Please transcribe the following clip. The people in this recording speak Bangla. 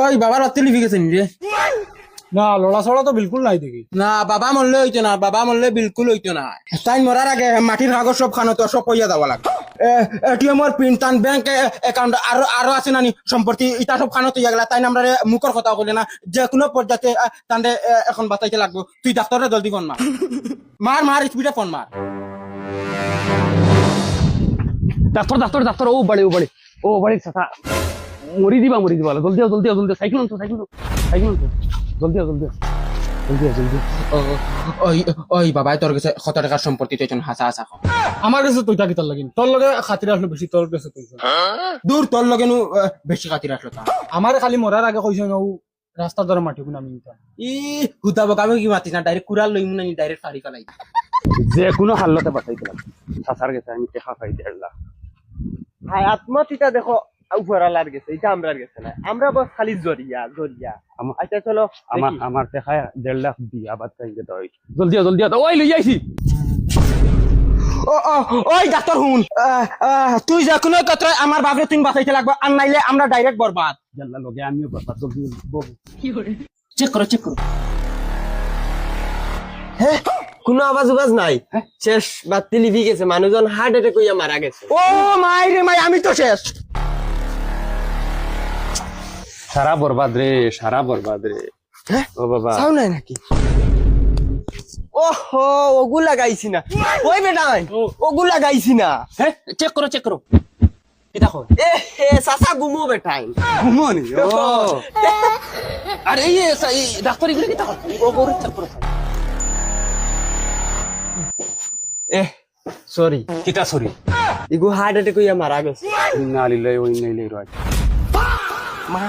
ওই বাবার রাত্রে লিখে গেছেন রে। না লড়া ছড়া তো বিলকুল নাই দেখি। না বাবা মরলে হইতো না, বাবা মরলে বিলকুল হইতো না। তাই মরার আগে মাটির কাগজ সব খানো তো সব কইয়া যাওয়া লাগে। এটিএমর পিন টান ব্যাংক অ্যাকাউন্ট আরো আছে নানি সম্পত্তি ইটা সব খানো তো গেলা। তাই আমরা মুখর কথা কইলে না, যে কোনো পর্যায়ে তান্ডে এখন বাঁচাইতে লাগবো। তুই ডাক্তারে জলদি ফোন মার, মার স্পিডে ফোন মার। ডাক্তার ও বাড়ি সাথা মরি দিবা জলদি সাইকেল জলদি ওই বাবাই তোর কাছে 100 টাকার সম্পত্তি তুই হাসা হাসা কর। আমার কাছে তুইটা কি তোর লাগিন, তোর লগে খাতির আসলো বেশি, তোর কাছে তুই দূর তোর লগে বেশি খাতির আসলো তা। আমার খালি মরার আগে কইছ না রাস্তার দ্বারা মাটি গুণ আমি নিতাম। হুতাবো আমি কি মাতিস না, ডাইরেক্ট কুড়াল লইমু না, ডাইরেক্ট ফাড়ি ফেলাই। যে কোনো হাল্লতে বাঁচাইতে লাগবে। সাসার গেছে আমি টেকা খাই 1.5 লাখ। ভাই আত্মহত্যা দেখো উপরালার গেছে, এটা আমরার গেছে না, আমরা বস খালি জরিয়া। আচ্ছা চলো আমার টেকা 1.5 লাখ দিয়া বাদ খাই যেতে হয়। জলদি ওই লই আইছি। ওই ডাক্তার হুন, তুই যে কোনো কথা আমার বাপরে তুই বাঁচাইতে লাগবে, আর নাইলে আমরা ডাইরেক্ট বরবাদ। জাল্লা লগে আমিও বাবা জলদি চেক করো হ্যাঁ কোনো আওয়াজ নাই, শেষ বাতি লিভি গেছে, মানুষজন হার্ট অ্যাটাক হইয়া মারা গেছে। ও মাই রে মাই, আমি তো শেষ। সারা বরবাদ রে ও বাবা চাও নাই নাকি? ওহো ওগুলা গাইছি না, ওই বেটা ওগুলা গাইছি না। হ্যাঁ চেক করো এটা দেখো। এ হে সাসা গুমো বেটাই ঘুমনি। আরে এই ডাক্তার এগুলো কি দেখো, ও গরু চেক করো। সরি কিটা সরি ইগু হার্ট অ্যাটাক হইয়া মারা গেছে। ইন্না লিল্লাহি ওয়া ইন্না ইলাইহি রাজিউন। মা